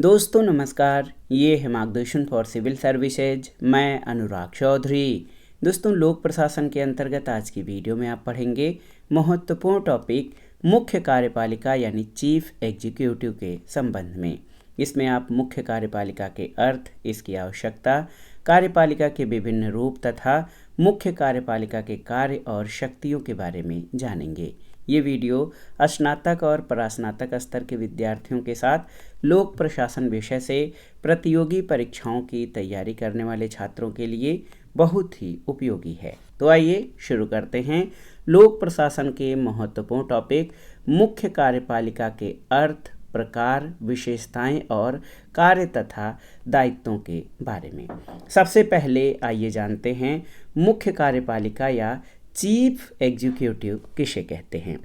दोस्तों नमस्कार, ये है मार्गदर्शन फॉर सिविल सर्विसेज। मैं अनुराग चौधरी। दोस्तों, लोक प्रशासन के अंतर्गत आज की वीडियो में आप पढ़ेंगे महत्वपूर्ण टॉपिक मुख्य कार्यपालिका यानी चीफ एग्जीक्यूटिव के संबंध में। इसमें आप मुख्य कार्यपालिका के अर्थ, इसकी आवश्यकता, कार्यपालिका के विभिन्न रूप तथा मुख्य कार्यपालिका के कार्य और शक्तियों के बारे में जानेंगे। ये वीडियो स्नातक और परास्नातक स्तर के विद्यार्थियों के साथ लोक प्रशासन विषय से प्रतियोगी परीक्षाओं की तैयारी करने वाले छात्रों के लिए बहुत ही उपयोगी है। तो आइए शुरू करते हैं लोक प्रशासन के महत्वपूर्ण टॉपिक मुख्य कार्यपालिका के अर्थ, प्रकार, विशेषताएं और कार्य तथा दायित्वों के बारे में। सबसे पहले आइए जानते हैं मुख्य कार्यपालिका या चीफ एग्जीक्यूटिव किसे कहते हैं।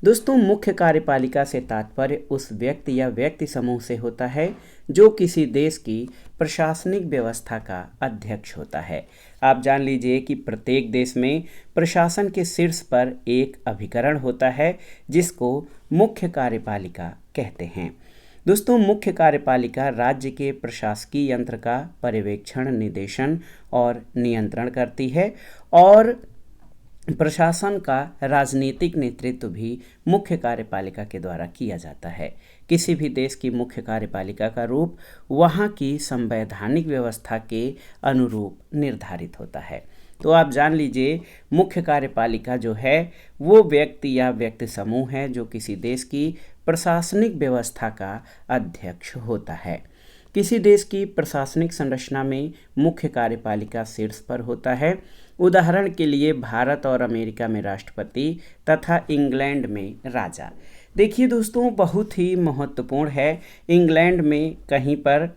दोस्तों, मुख्य कार्यपालिका से तात्पर्य उस व्यक्ति या व्यक्ति समूह से होता है जो किसी देश की प्रशासनिक व्यवस्था का अध्यक्ष होता है। आप जान लीजिए कि प्रत्येक देश में प्रशासन के शीर्ष पर एक अभिकरण होता है जिसको मुख्य कार्यपालिका कहते हैं। दोस्तों, मुख्य कार्यपालिका राज्य के प्रशासकीय यंत्र का पर्यवेक्षण, निर्देशन और नियंत्रण करती है और प्रशासन का राजनीतिक नेतृत्व भी मुख्य कार्यपालिका के द्वारा किया जाता है। किसी भी देश की मुख्य कार्यपालिका का रूप वहाँ की संवैधानिक व्यवस्था के अनुरूप निर्धारित होता है। तो आप जान लीजिए, मुख्य कार्यपालिका जो है वो व्यक्ति या व्यक्ति समूह है जो किसी देश की प्रशासनिक व्यवस्था का अध्यक्ष होता है। किसी देश की प्रशासनिक संरचना में मुख्य कार्यपालिका शीर्ष पर होता है। उदाहरण के लिए भारत और अमेरिका में राष्ट्रपति तथा इंग्लैंड में राजा। देखिए दोस्तों, बहुत ही महत्वपूर्ण है। इंग्लैंड में कहीं पर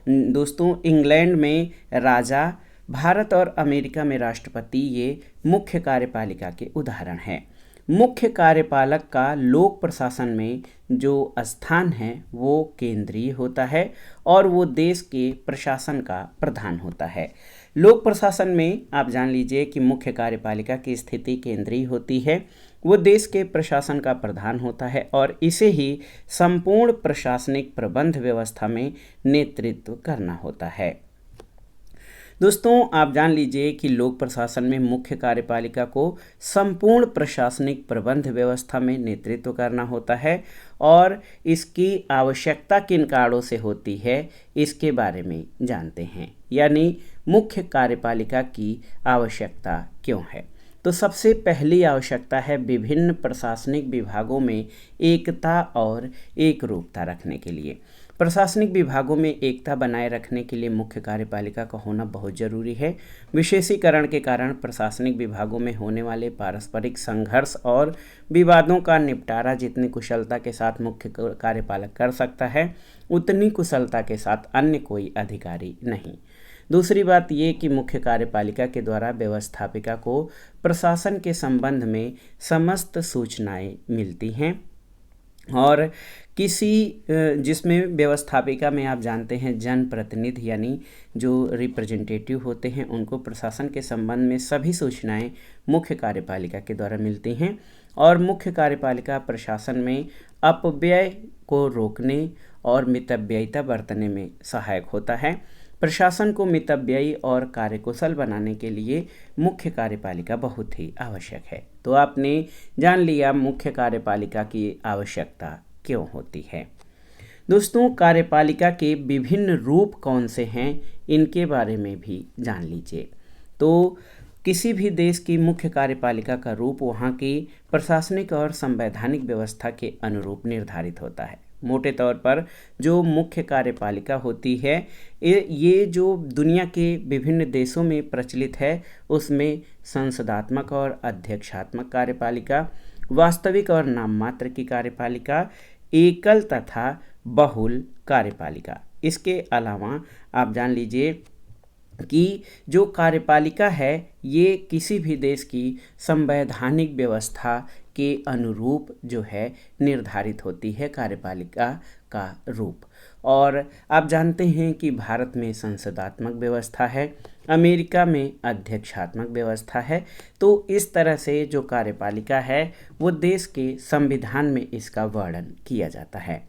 दोस्तों इंग्लैंड में राजा, भारत और अमेरिका में राष्ट्रपति, ये मुख्य कार्यपालिका के उदाहरण हैं। मुख्य कार्यपालक का लोक प्रशासन में जो स्थान है वो केंद्रीय होता है और वो देश के प्रशासन का प्रधान होता है। लोक प्रशासन में आप जान लीजिए कि मुख्य कार्यपालिका की स्थिति केंद्रीय होती है, वो देश के प्रशासन का प्रधान होता है और इसे ही संपूर्ण प्रशासनिक प्रबंध व्यवस्था में नेतृत्व करना होता है। दोस्तों, आप जान लीजिए कि लोक प्रशासन में मुख्य कार्यपालिका को संपूर्ण प्रशासनिक प्रबंध व्यवस्था में नेतृत्व करना होता है और इसकी आवश्यकता किन कारणों से होती है इसके बारे में जानते हैं। यानी मुख्य कार्यपालिका की आवश्यकता क्यों है। तो सबसे पहली आवश्यकता है विभिन्न प्रशासनिक विभागों में एकता और एकरूपता रखने के लिए। प्रशासनिक विभागों में एकता बनाए रखने के लिए मुख्य कार्यपालिका का होना बहुत जरूरी है। विशेषीकरण के कारण प्रशासनिक विभागों में होने वाले पारस्परिक संघर्ष और विवादों का निपटारा जितनी कुशलता के साथ मुख्य कार्यपालक कर सकता है, उतनी कुशलता के साथ अन्य कोई अधिकारी नहीं। दूसरी बात ये कि मुख्य कार्यपालिका के द्वारा व्यवस्थापिका को प्रशासन के संबंध में समस्त सूचनाएं मिलती हैं और जिसमें व्यवस्थापिका में आप जानते हैं जनप्रतिनिधि यानी जो रिप्रेजेंटेटिव होते हैं उनको प्रशासन के संबंध में सभी सूचनाएं मुख्य कार्यपालिका के द्वारा मिलती हैं और मुख्य कार्यपालिका प्रशासन में अपव्यय को रोकने और मितव्ययिता बरतने में सहायक होता है। प्रशासन को मितव्ययी और कार्यकुशल बनाने के लिए मुख्य कार्यपालिका बहुत ही आवश्यक है। तो आपने जान लिया मुख्य कार्यपालिका की आवश्यकता क्यों होती है। दोस्तों, कार्यपालिका के विभिन्न रूप कौन से हैं इनके बारे में भी जान लीजिए। तो किसी भी देश की मुख्य कार्यपालिका का रूप वहाँ की प्रशासनिक और संवैधानिक व्यवस्था के अनुरूप निर्धारित होता है। मोटे तौर पर जो मुख्य कार्यपालिका होती है ये जो दुनिया के विभिन्न देशों में प्रचलित है उसमें संसदात्मक और अध्यक्षात्मक कार्यपालिका, वास्तविक और नाममात्र की कार्यपालिका, एकल तथा बहुल कार्यपालिका। इसके अलावा आप जान लीजिए कि जो कार्यपालिका है ये किसी भी देश की संवैधानिक व्यवस्था के अनुरूप जो है निर्धारित होती है कार्यपालिका का रूप। और आप जानते हैं कि भारत में संसदात्मक व्यवस्था है, अमेरिका में अध्यक्षात्मक व्यवस्था है। तो इस तरह से जो कार्यपालिका है वो देश के संविधान में इसका वर्णन किया जाता है।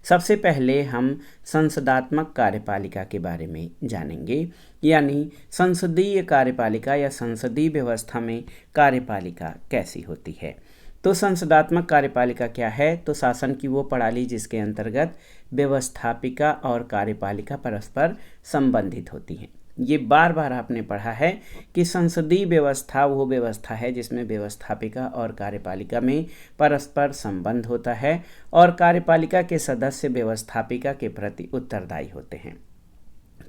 सबसे पहले हम संसदात्मक कार्यपालिका के बारे में जानेंगे, यानी संसदीय कार्यपालिका या संसदीय व्यवस्था में कार्यपालिका कैसी होती है। तो संसदात्मक कार्यपालिका क्या है? तो शासन की वो प्रणाली जिसके अंतर्गत व्यवस्थापिका और कार्यपालिका परस्पर संबंधित होती हैं। ये बार बार आपने पढ़ा है कि संसदीय व्यवस्था वो व्यवस्था है जिसमें व्यवस्थापिका और कार्यपालिका में परस्पर संबंध होता है और कार्यपालिका के सदस्य व्यवस्थापिका के प्रति उत्तरदायी होते हैं।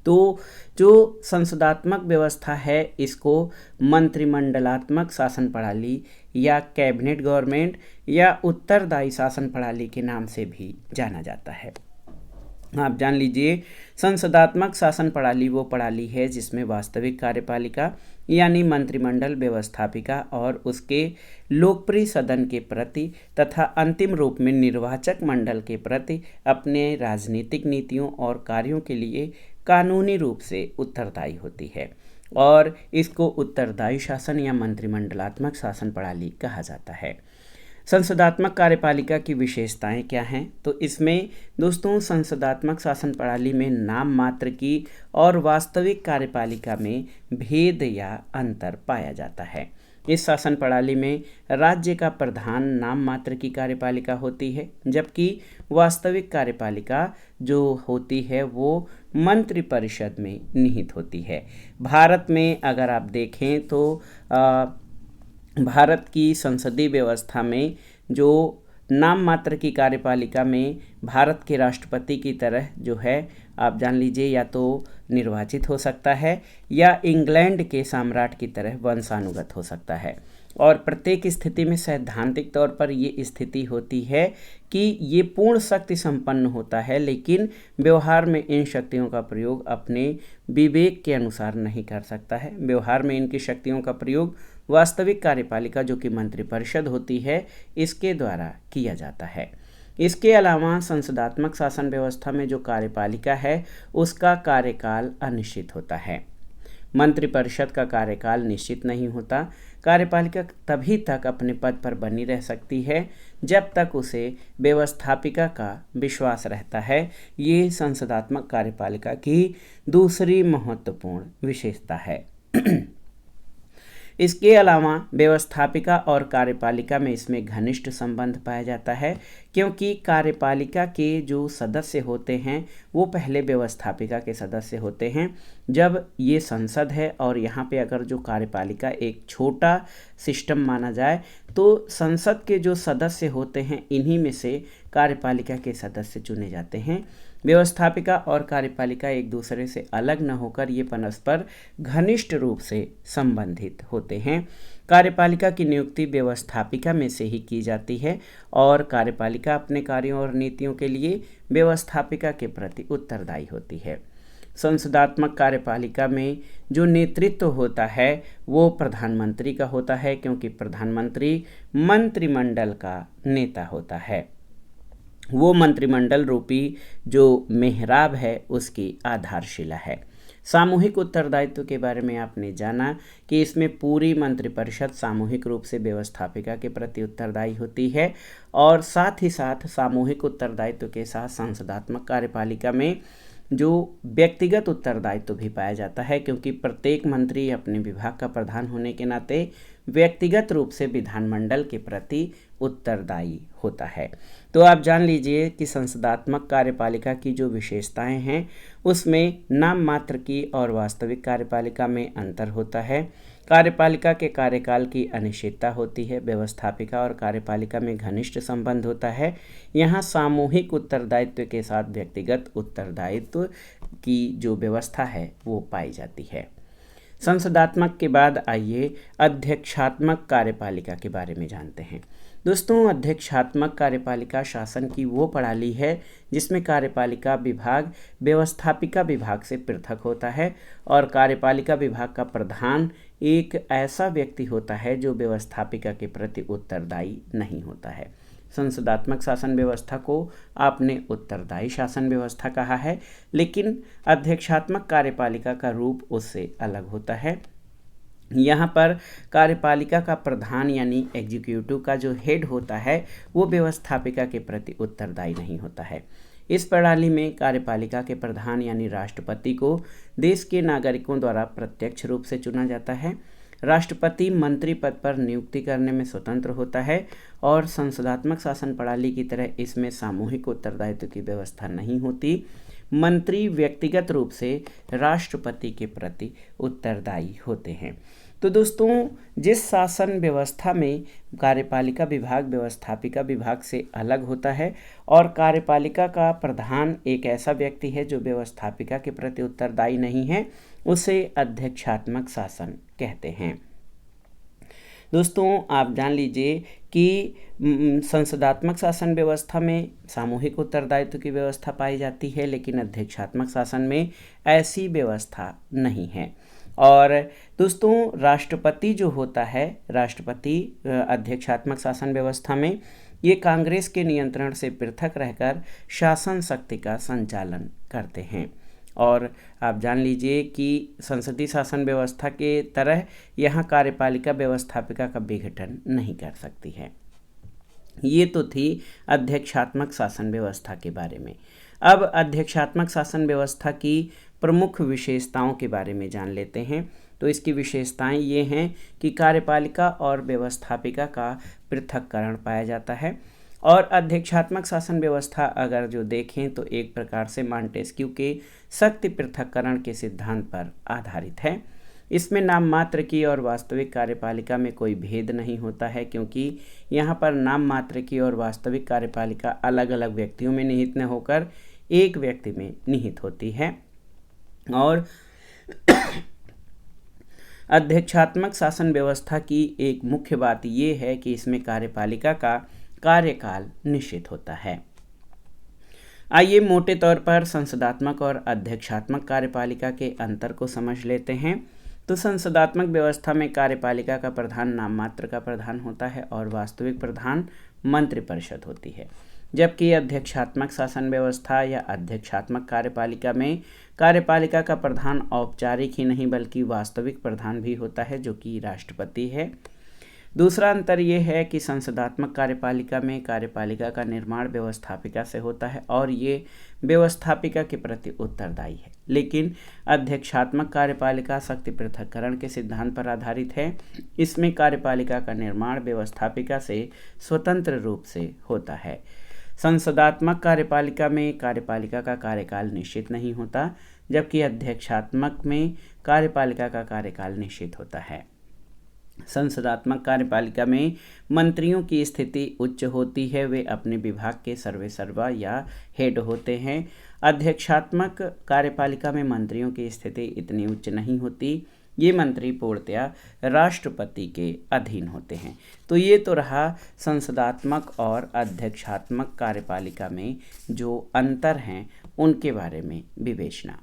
तो जो संसदात्मक व्यवस्था है इसको मंत्रिमंडलात्मक शासन प्रणाली या कैबिनेट गवर्नमेंट या उत्तरदायी शासन प्रणाली के नाम से भी जाना जाता है। आप जान लीजिए, संसदात्मक शासन प्रणाली वो प्रणाली है जिसमें वास्तविक कार्यपालिका यानी मंत्रिमंडल व्यवस्थापिका और उसके लोकप्रिय सदन के प्रति तथा अंतिम रूप में निर्वाचक मंडल के प्रति अपने राजनीतिक नीतियों और कार्यों के लिए कानूनी रूप से उत्तरदायी होती है और इसको उत्तरदायी शासन या मंत्रिमंडलात्मक शासन प्रणाली कहा जाता है। संसदात्मक कार्यपालिका की विशेषताएं क्या हैं? तो इसमें दोस्तों संसदात्मक शासन प्रणाली में नाम मात्र की और वास्तविक कार्यपालिका में भेद या अंतर पाया जाता है। इस शासन प्रणाली में राज्य का प्रधान नाम मात्र की कार्यपालिका होती है, जबकि वास्तविक कार्यपालिका जो होती है वो मंत्रिपरिषद में निहित होती है। भारत में अगर आप देखें तो भारत की संसदीय व्यवस्था में जो नाम मात्र की कार्यपालिका में भारत के राष्ट्रपति की तरह जो है आप जान लीजिए या तो निर्वाचित हो सकता है या इंग्लैंड के सम्राट की तरह वंशानुगत हो सकता है। और प्रत्येक स्थिति में सैद्धांतिक तौर पर ये स्थिति होती है कि ये पूर्ण शक्ति संपन्न होता है, लेकिन व्यवहार में इन शक्तियों का प्रयोग अपने विवेक के अनुसार नहीं कर सकता है। व्यवहार में इनकी शक्तियों का प्रयोग वास्तविक कार्यपालिका जो कि मंत्रिपरिषद होती है इसके द्वारा किया जाता है। इसके अलावा संसदात्मक शासन व्यवस्था में जो कार्यपालिका है उसका कार्यकाल अनिश्चित होता है। मंत्रिपरिषद का कार्यकाल निश्चित नहीं होता। कार्यपालिका तभी तक अपने पद पर बनी रह सकती है जब तक उसे व्यवस्थापिका का विश्वास रहता है। ये संसदात्मक कार्यपालिका की दूसरी महत्वपूर्ण विशेषता है। इसके अलावा व्यवस्थापिका और कार्यपालिका में इसमें घनिष्ठ संबंध पाया जाता है, क्योंकि कार्यपालिका के जो सदस्य होते हैं वो पहले व्यवस्थापिका के सदस्य होते हैं। जब ये संसद है और यहाँ पे अगर जो कार्यपालिका एक छोटा सिस्टम माना जाए तो संसद के जो सदस्य होते हैं इन्हीं में से कार्यपालिका के सदस्य चुने जाते हैं। व्यवस्थापिका और कार्यपालिका एक दूसरे से अलग न होकर ये परस्पर घनिष्ठ रूप से संबंधित होते हैं। कार्यपालिका की नियुक्ति व्यवस्थापिका में से ही की जाती है और कार्यपालिका अपने कार्यों और नीतियों के लिए व्यवस्थापिका के प्रति उत्तरदायी होती है। संसदात्मक कार्यपालिका में जो नेतृत्व होता है वो प्रधानमंत्री का होता है, क्योंकि प्रधानमंत्री मंत्रिमंडल का नेता होता है। वो मंत्रिमंडल रूपी जो मेहराब है उसकी आधारशिला है। सामूहिक उत्तरदायित्व के बारे में आपने जाना कि इसमें पूरी मंत्रिपरिषद सामूहिक रूप से व्यवस्थापिका के प्रति उत्तरदायी होती है और साथ ही साथ सामूहिक उत्तरदायित्व के साथ संसदात्मक कार्यपालिका में जो व्यक्तिगत उत्तरदायित्व भी पाया जाता है, क्योंकि प्रत्येक मंत्री अपने विभाग का प्रधान होने के नाते व्यक्तिगत रूप से विधानमंडल के प्रति उत्तरदायी होता है। तो आप जान लीजिए कि संसदात्मक कार्यपालिका की जो विशेषताएं हैं उसमें नाम मात्र की और वास्तविक कार्यपालिका में अंतर होता है। कार्यपालिका के कार्यकाल की अनिश्चितता होती है। व्यवस्थापिका और कार्यपालिका में घनिष्ठ संबंध होता है। यहाँ सामूहिक उत्तरदायित्व के साथ व्यक्तिगत उत्तरदायित्व की जो व्यवस्था है वो पाई जाती है। संसदात्मक के बाद आइए अध्यक्षात्मक कार्यपालिका के बारे में जानते हैं। दोस्तों, अध्यक्षात्मक कार्यपालिका शासन की वो प्रणाली है जिसमें कार्यपालिका विभाग व्यवस्थापिका विभाग से पृथक होता है और कार्यपालिका विभाग का प्रधान एक ऐसा व्यक्ति होता है जो व्यवस्थापिका के प्रति उत्तरदायी नहीं होता है। संसदात्मक शासन व्यवस्था को आपने उत्तरदायी शासन व्यवस्था कहा है, लेकिन अध्यक्षात्मक कार्यपालिका का रूप उससे अलग होता है। यहाँ पर कार्यपालिका का प्रधान यानी एग्जीक्यूटिव का जो हेड होता है वो व्यवस्थापिका के प्रति उत्तरदायी नहीं होता है। इस प्रणाली में कार्यपालिका के प्रधान यानी राष्ट्रपति को देश के नागरिकों द्वारा प्रत्यक्ष रूप से चुना जाता है। राष्ट्रपति मंत्री पद पर नियुक्ति करने में स्वतंत्र होता है और संसदात्मक शासन प्रणाली की तरह इसमें सामूहिक उत्तरदायित्व की व्यवस्था नहीं होती। मंत्री व्यक्तिगत रूप से राष्ट्रपति के प्रति उत्तरदायी होते हैं। तो दोस्तों, जिस शासन व्यवस्था में कार्यपालिका विभाग व्यवस्थापिका विभाग से अलग होता है और कार्यपालिका का प्रधान एक ऐसा व्यक्ति है जो व्यवस्थापिका के प्रति उत्तरदायी नहीं है, उसे अध्यक्षात्मक शासन कहते हैं। दोस्तों, आप जान लीजिए कि संसदात्मक शासन व्यवस्था में सामूहिक उत्तरदायित्व की व्यवस्था पाई जाती है, लेकिन अध्यक्षात्मक शासन में ऐसी व्यवस्था नहीं है। और दोस्तों, राष्ट्रपति जो होता है, राष्ट्रपति अध्यक्षात्मक शासन व्यवस्था में ये कांग्रेस के नियंत्रण से पृथक रहकर शासन शक्ति का संचालन करते हैं। और आप जान लीजिए कि संसदीय शासन व्यवस्था के तरह यहाँ कार्यपालिका व्यवस्थापिका का विघटन नहीं कर सकती है। ये तो थी अध्यक्षात्मक शासन व्यवस्था के बारे में। अब अध्यक्षात्मक शासन व्यवस्था की प्रमुख विशेषताओं के बारे में जान लेते हैं। तो इसकी विशेषताएं ये हैं कि कार्यपालिका और व्यवस्थापिका का पृथक्करण पाया जाता है और अध्यक्षात्मक शासन व्यवस्था अगर जो देखें तो एक प्रकार से मॉन्टेस्क्यू के शक्ति पृथक्करण के सिद्धांत पर आधारित है। इसमें नाम मात्र की और वास्तविक कार्यपालिका में कोई भेद नहीं होता है, क्योंकि यहाँ पर नाम मात्र की और वास्तविक कार्यपालिका अलग अलग व्यक्तियों में निहित न होकर एक व्यक्ति में निहित होती है। और अध्यक्षात्मक शासन व्यवस्था की एक मुख्य बात ये है कि इसमें कार्यपालिका का कार्यकाल निश्चित होता है। आइए मोटे तौर पर संसदात्मक और अध्यक्षात्मक कार्यपालिका के अंतर को समझ लेते हैं। तो संसदात्मक व्यवस्था में कार्यपालिका का प्रधान नाम मात्र का प्रधान होता है और वास्तविक प्रधान मंत्रिपरिषद होती है, जबकि अध्यक्षात्मक शासन व्यवस्था या अध्यक्षात्मक कार्यपालिका में कार्यपालिका का प्रधान औपचारिक ही नहीं बल्कि वास्तविक प्रधान भी होता है, जो कि राष्ट्रपति है। दूसरा अंतर ये है कि संसदात्मक कार्यपालिका में कार्यपालिका का निर्माण व्यवस्थापिका से होता है और ये व्यवस्थापिका के प्रति उत्तरदायी है, लेकिन अध्यक्षात्मक कार्यपालिका शक्ति पृथक्करण के सिद्धांत पर आधारित है। इसमें कार्यपालिका का निर्माण व्यवस्थापिका से स्वतंत्र रूप से होता है। संसदात्मक कार्यपालिका में कार्यपालिका का कार्यकाल निश्चित नहीं होता, जबकि अध्यक्षात्मक में कार्यपालिका का कार्यकाल निश्चित होता है। संसदात्मक कार्यपालिका में मंत्रियों की स्थिति उच्च होती है, वे अपने विभाग के सर्वेसर्वा या हेड होते हैं। अध्यक्षात्मक कार्यपालिका में मंत्रियों की स्थिति इतनी उच्च नहीं होती, ये मंत्री पूर्णतया राष्ट्रपति के अधीन होते हैं। तो ये तो रहा संसदात्मक और अध्यक्षात्मक कार्यपालिका में जो अंतर हैं उनके बारे में विवेचना।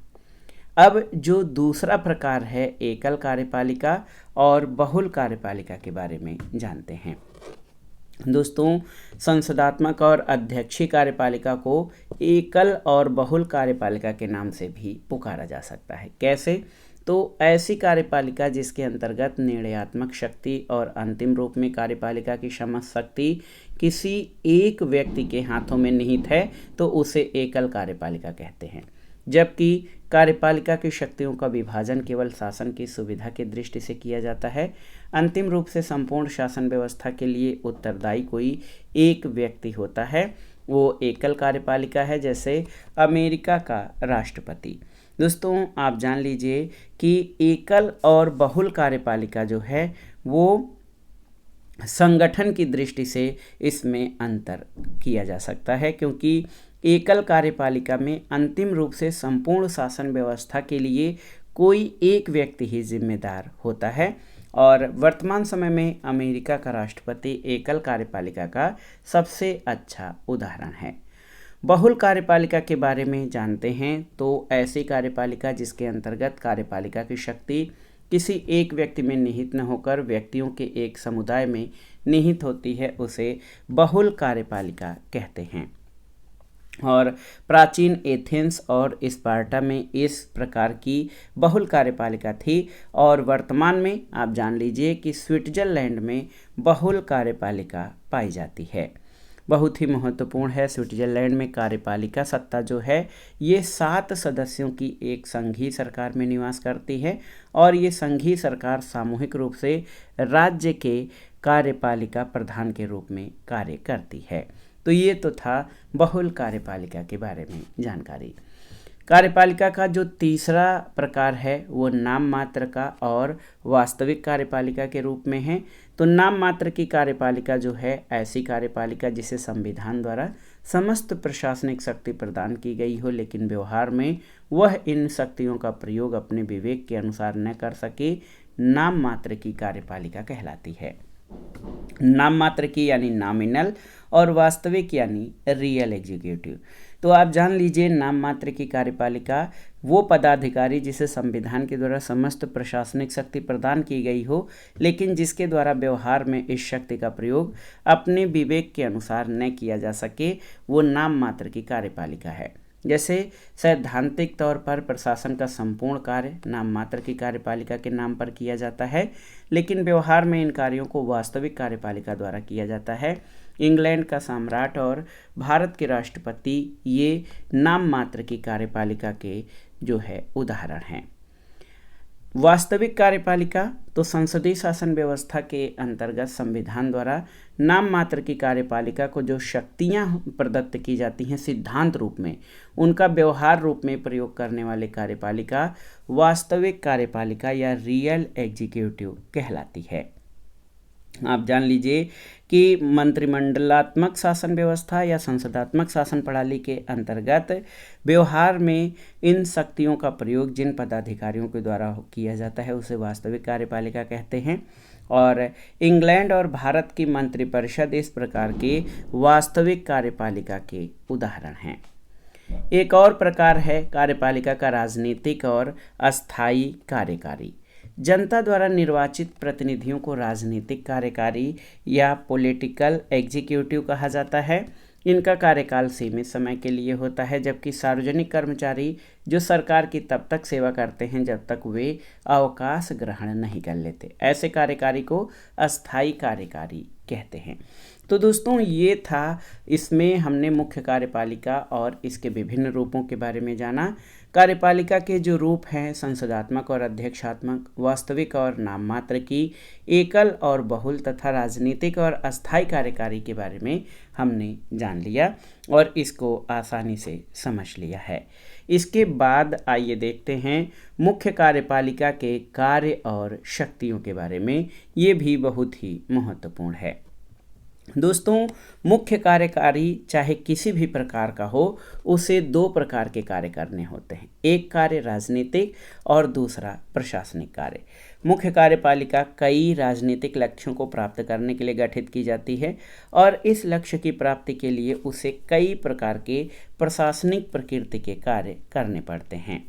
अब जो दूसरा प्रकार है एकल कार्यपालिका और बहुल कार्यपालिका के बारे में जानते हैं। दोस्तों, संसदात्मक और अध्यक्षीय कार्यपालिका को एकल और बहुल कार्यपालिका के नाम से भी पुकारा जा सकता है। कैसे? तो ऐसी कार्यपालिका जिसके अंतर्गत निर्णयात्मक शक्ति और अंतिम रूप में कार्यपालिका की समझ शक्ति किसी एक व्यक्ति के हाथों में निहित है, तो उसे एकल कार्यपालिका कहते हैं। जबकि कार्यपालिका की शक्तियों का विभाजन केवल शासन की सुविधा की दृष्टि से किया जाता है। अंतिम रूप से संपूर्ण शासन व्यवस्था के लिए उत्तरदायी कोई एक व्यक्ति होता है, वो एकल कार्यपालिका है, जैसे अमेरिका का राष्ट्रपति। दोस्तों, आप जान लीजिए कि एकल और बहुल कार्यपालिका जो है वो संगठन की दृष्टि से इसमें अंतर किया जा सकता है, क्योंकि एकल कार्यपालिका में अंतिम रूप से संपूर्ण शासन व्यवस्था के लिए कोई एक व्यक्ति ही जिम्मेदार होता है और वर्तमान समय में अमेरिका का राष्ट्रपति एकल कार्यपालिका का सबसे अच्छा उदाहरण है। बहुल कार्यपालिका के बारे में जानते हैं तो ऐसी कार्यपालिका जिसके अंतर्गत कार्यपालिका की शक्ति किसी एक व्यक्ति में निहित न होकर व्यक्तियों के एक समुदाय में निहित होती है, उसे बहुल कार्यपालिका कहते हैं। और प्राचीन एथेंस और स्पार्टा में इस प्रकार की बहुल कार्यपालिका थी और वर्तमान में आप जान लीजिए कि स्विट्जरलैंड में बहुल कार्यपालिका पाई जाती है। बहुत ही महत्वपूर्ण है, स्विट्जरलैंड में कार्यपालिका सत्ता जो है ये 7 सदस्यों की एक संघीय सरकार में निवास करती है और ये संघीय सरकार सामूहिक रूप से राज्य के कार्यपालिका प्रधान के रूप में कार्य करती है। तो ये तो था बहुल कार्यपालिका के बारे में जानकारी। कार्यपालिका का जो तीसरा प्रकार है वो नाम मात्र का और वास्तविक कार्यपालिका के रूप में है। तो नाम मात्र की कार्यपालिका जो है ऐसी कार्यपालिका जिसे संविधान द्वारा समस्त प्रशासनिक शक्ति प्रदान की गई हो, लेकिन व्यवहार में वह इन शक्तियों का प्रयोग अपने विवेक के अनुसार न कर सके, नाम मात्र की कार्यपालिका कहलाती है। नाम मात्र की यानी नॉमिनल और वास्तविक यानी रियल एग्जीक्यूटिव। तो आप जान लीजिए नाम मात्र की कार्यपालिका वो पदाधिकारी जिसे संविधान के द्वारा समस्त प्रशासनिक शक्ति प्रदान की गई हो, लेकिन जिसके द्वारा व्यवहार में इस शक्ति का प्रयोग अपने विवेक के अनुसार न किया जा सके, वो नाम मात्र की कार्यपालिका है। जैसे सैद्धांतिक तौर पर प्रशासन का संपूर्ण कार्य नाम मात्र की कार्यपालिका के नाम पर किया जाता है, लेकिन व्यवहार में इन कार्यों को वास्तविक कार्यपालिका द्वारा किया जाता है। इंग्लैंड का सम्राट और भारत के राष्ट्रपति ये नाम मात्र की कार्यपालिका के जो है उदाहरण हैं। वास्तविक कार्यपालिका तो संसदीय शासन व्यवस्था के अंतर्गत संविधान द्वारा नाम मात्र की कार्यपालिका को जो शक्तियां प्रदत्त की जाती हैं सिद्धांत रूप में, उनका व्यवहार रूप में प्रयोग करने वाले कार्यपालिका वास्तविक कार्यपालिका या रियल एग्जीक्यूटिव कहलाती है। आप जान लीजिए कि मंत्रिमंडलात्मक शासन व्यवस्था या संसदात्मक शासन प्रणाली के अंतर्गत व्यवहार में इन शक्तियों का प्रयोग जिन पदाधिकारियों के द्वारा किया जाता है उसे वास्तविक कार्यपालिका कहते हैं। और इंग्लैंड और भारत की मंत्रिपरिषद इस प्रकार के वास्तविक कार्यपालिका के उदाहरण हैं। एक और प्रकार है कार्यपालिका का राजनीतिक और अस्थायी कार्यकारी। जनता द्वारा निर्वाचित प्रतिनिधियों को राजनीतिक कार्यकारी या पॉलिटिकल एग्जीक्यूटिव कहा जाता है। इनका कार्यकाल सीमित समय के लिए होता है, जबकि सार्वजनिक कर्मचारी जो सरकार की तब तक सेवा करते हैं जब तक वे अवकाश ग्रहण नहीं कर लेते, ऐसे कार्यकारी को अस्थायी कार्यकारी कहते हैं। तो दोस्तों ये था, इसमें हमने मुख्य कार्यपालिका और इसके विभिन्न रूपों के बारे में जाना। कार्यपालिका के जो रूप हैं संसदात्मक और अध्यक्षात्मक, वास्तविक और नाम मात्र की, एकल और बहुल तथा राजनीतिक और अस्थायी कार्यकारी के बारे में हमने जान लिया और इसको आसानी से समझ लिया है। इसके बाद आइए देखते हैं मुख्य कार्यपालिका के कार्य और शक्तियों के बारे में। ये भी बहुत ही महत्वपूर्ण है। दोस्तों मुख्य कार्यकारी चाहे किसी भी प्रकार का हो, उसे 2 प्रकार के कार्य करने होते हैं। एक कार्य राजनीतिक और दूसरा प्रशासनिक कार्य। मुख्य कार्यपालिका कई राजनीतिक लक्ष्यों को प्राप्त करने के लिए गठित की जाती है और इस लक्ष्य की प्राप्ति के लिए उसे कई प्रकार के प्रशासनिक प्रकृति के कार्य करने पड़ते हैं।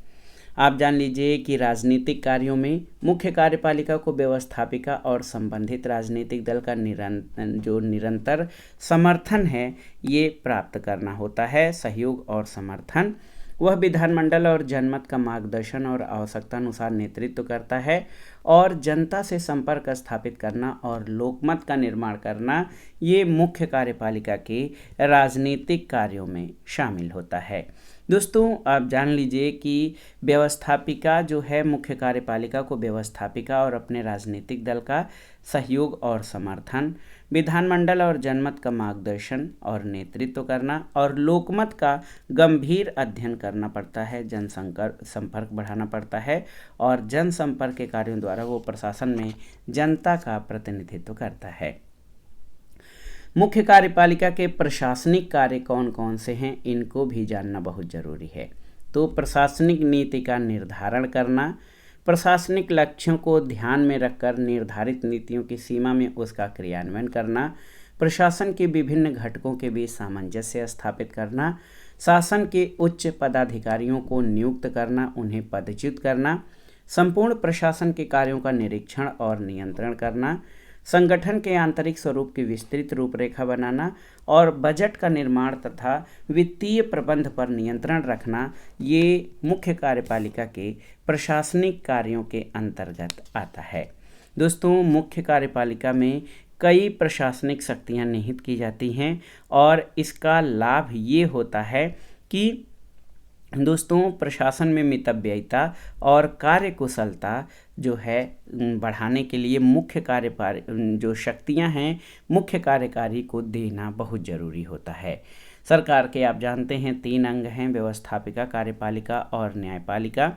आप जान लीजिए कि राजनीतिक कार्यों में मुख्य कार्यपालिका को व्यवस्थापिका और संबंधित राजनीतिक दल का निरंतर समर्थन है ये प्राप्त करना होता है। सहयोग और समर्थन वह विधानमंडल और जनमत का मार्गदर्शन और आवश्यकता अनुसार नेतृत्व करता है और जनता से संपर्क स्थापित करना और लोकमत का निर्माण करना ये मुख्य कार्यपालिका के राजनीतिक कार्यों में शामिल होता है। दोस्तों आप जान लीजिए कि व्यवस्थापिका जो है मुख्य कार्यपालिका को व्यवस्थापिका और अपने राजनीतिक दल का सहयोग और समर्थन, विधानमंडल और जनमत का मार्गदर्शन और नेतृत्व करना और लोकमत का गंभीर अध्ययन करना पड़ता है, जनसंपर्क बढ़ाना पड़ता है और जनसंपर्क के कार्यों द्वारा वो प्रशासन में जनता का प्रतिनिधित्व करता है। मुख्य कार्यपालिका के प्रशासनिक कार्य कौन कौन से हैं, इनको भी जानना बहुत ज़रूरी है। तो प्रशासनिक नीति का निर्धारण करना, प्रशासनिक लक्ष्यों को ध्यान में रखकर निर्धारित नीतियों की सीमा में उसका क्रियान्वयन करना, प्रशासन के विभिन्न घटकों के बीच सामंजस्य स्थापित करना, शासन के उच्च पदाधिकारियों को नियुक्त करना, उन्हें पदच्युत करना, संपूर्ण प्रशासन के कार्यों का निरीक्षण और नियंत्रण करना, संगठन के आंतरिक स्वरूप की विस्तृत रूपरेखा बनाना और बजट का निर्माण तथा वित्तीय प्रबंध पर नियंत्रण रखना, ये मुख्य कार्यपालिका के प्रशासनिक कार्यों के अंतर्गत आता है। दोस्तों, मुख्य कार्यपालिका में कई प्रशासनिक शक्तियां निहित की जाती हैं और इसका लाभ ये होता है कि दोस्तों प्रशासन में मितव्ययिता और कार्यकुशलता जो है बढ़ाने के लिए जो शक्तियां हैं मुख्य कार्यकारी को देना बहुत ज़रूरी होता है। सरकार के आप जानते हैं 3 अंग हैं, व्यवस्थापिका, कार्यपालिका और न्यायपालिका।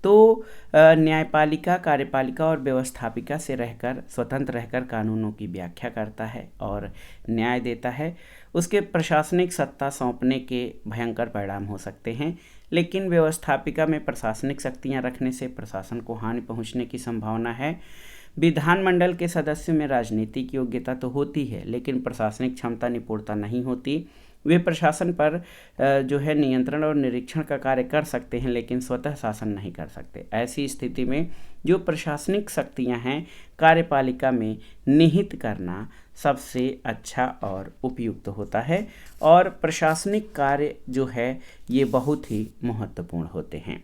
तो न्यायपालिका, कार्यपालिका और व्यवस्थापिका से स्वतंत्र रहकर कानूनों की व्याख्या करता है और न्याय देता है। उसके प्रशासनिक सत्ता सौंपने के भयंकर परिणाम हो सकते हैं, लेकिन व्यवस्थापिका में प्रशासनिक शक्तियां रखने से प्रशासन को हानि पहुंचने की संभावना है। विधानमंडल के सदस्यों में राजनीतिक योग्यता तो होती है, लेकिन प्रशासनिक क्षमता निपुणता नहीं होती। वे प्रशासन पर जो है नियंत्रण और निरीक्षण का कार्य कर सकते हैं, लेकिन स्वतः शासन नहीं कर सकते। ऐसी स्थिति में जो प्रशासनिक शक्तियां हैं कार्यपालिका में निहित करना सबसे अच्छा और उपयुक्त होता है और प्रशासनिक कार्य जो है ये बहुत ही महत्वपूर्ण होते हैं।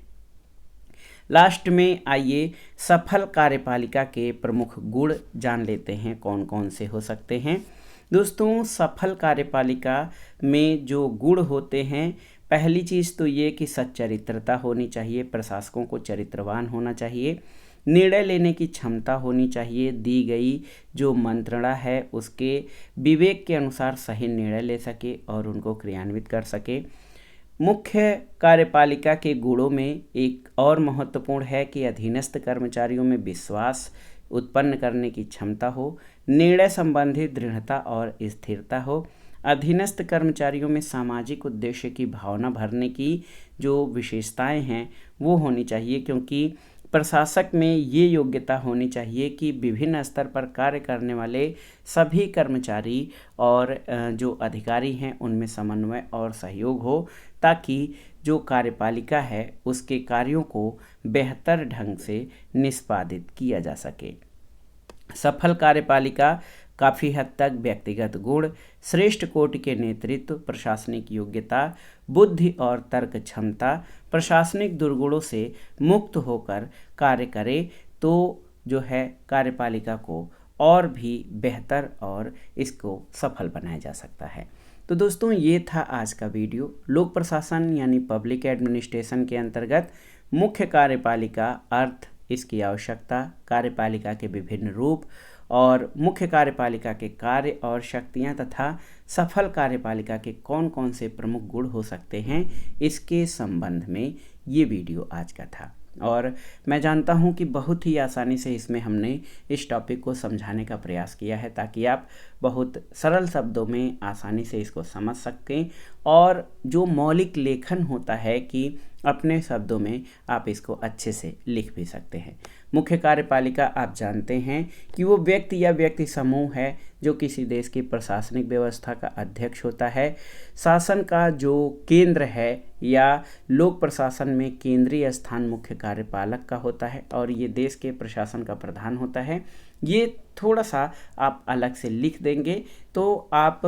लास्ट में आइए सफल कार्यपालिका के प्रमुख गुण जान लेते हैं, कौन कौन से हो सकते हैं। दोस्तों, सफल कार्यपालिका में जो गुण होते हैं, पहली चीज़ तो ये कि सच्चरित्रता होनी चाहिए, प्रशासकों को चरित्रवान होना चाहिए, निर्णय लेने की क्षमता होनी चाहिए, दी गई जो मंत्रणा है उसके विवेक के अनुसार सही निर्णय ले सके और उनको क्रियान्वित कर सके। मुख्य कार्यपालिका के गुणों में एक और महत्वपूर्ण है कि अधीनस्थ कर्मचारियों में विश्वास उत्पन्न करने की क्षमता हो, निर्णय संबंधी दृढ़ता और स्थिरता हो, अधीनस्थ कर्मचारियों में सामाजिक उद्देश्य की भावना भरने की जो विशेषताएं हैं वो होनी चाहिए, क्योंकि प्रशासक में ये योग्यता होनी चाहिए कि विभिन्न स्तर पर कार्य करने वाले सभी कर्मचारी और जो अधिकारी हैं उनमें समन्वय और सहयोग हो, ताकि जो कार्यपालिका है उसके कार्यों को बेहतर ढंग से निष्पादित किया जा सके। सफल कार्यपालिका काफ़ी हद तक व्यक्तिगत गुण, श्रेष्ठ कोटि के नेतृत्व, प्रशासनिक योग्यता, बुद्धि और तर्क क्षमता, प्रशासनिक दुर्गुणों से मुक्त होकर कार्य करे तो जो है कार्यपालिका को और भी बेहतर और इसको सफल बनाया जा सकता है। तो दोस्तों, ये था आज का वीडियो। लोक प्रशासन यानी पब्लिक एडमिनिस्ट्रेशन के अंतर्गत मुख्य कार्यपालिका, अर्थ, इसकी आवश्यकता, कार्यपालिका के विभिन्न रूप और मुख्य कार्यपालिका के कार्य और शक्तियां तथा सफल कार्यपालिका के कौन कौन से प्रमुख गुण हो सकते हैं, इसके संबंध में ये वीडियो आज का था। और मैं जानता हूं कि बहुत ही आसानी से इसमें हमने इस टॉपिक को समझाने का प्रयास किया है, ताकि आप बहुत सरल शब्दों में आसानी से इसको समझ सकें और जो मौलिक लेखन होता है कि अपने शब्दों में आप इसको अच्छे से लिख भी सकते हैं। मुख्य कार्यपालिका आप जानते हैं कि वो व्यक्ति या व्यक्ति समूह है जो किसी देश की प्रशासनिक व्यवस्था का अध्यक्ष होता है। शासन का जो केंद्र है या लोक प्रशासन में केंद्रीय स्थान मुख्य कार्यपालक का होता है और ये देश के प्रशासन का प्रधान होता है। ये थोड़ा सा आप अलग से लिख देंगे तो आप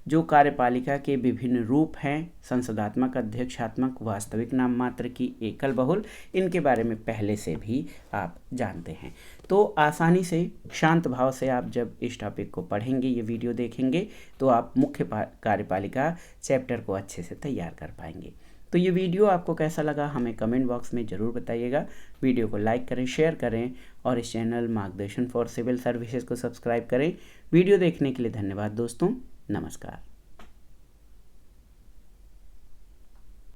जो कार्यपालिका के विभिन्न रूप हैं, संसदात्मक, अध्यक्षात्मक, वास्तविक नाम मात्र की, एकल, बहुल, इनके बारे में पहले से भी आप जानते हैं। तो आसानी से शांत भाव से आप जब इस टॉपिक को पढ़ेंगे, ये वीडियो देखेंगे, तो आप मुख्य कार्यपालिका चैप्टर को अच्छे से तैयार कर पाएंगे। तो ये वीडियो आपको कैसा लगा हमें कमेंट बॉक्स में ज़रूर बताइएगा। वीडियो को लाइक करें, शेयर करें और इस चैनल मार्गदर्शन फॉर सिविल सर्विसेज को सब्सक्राइब करें। वीडियो देखने के लिए धन्यवाद दोस्तों, नमस्कार।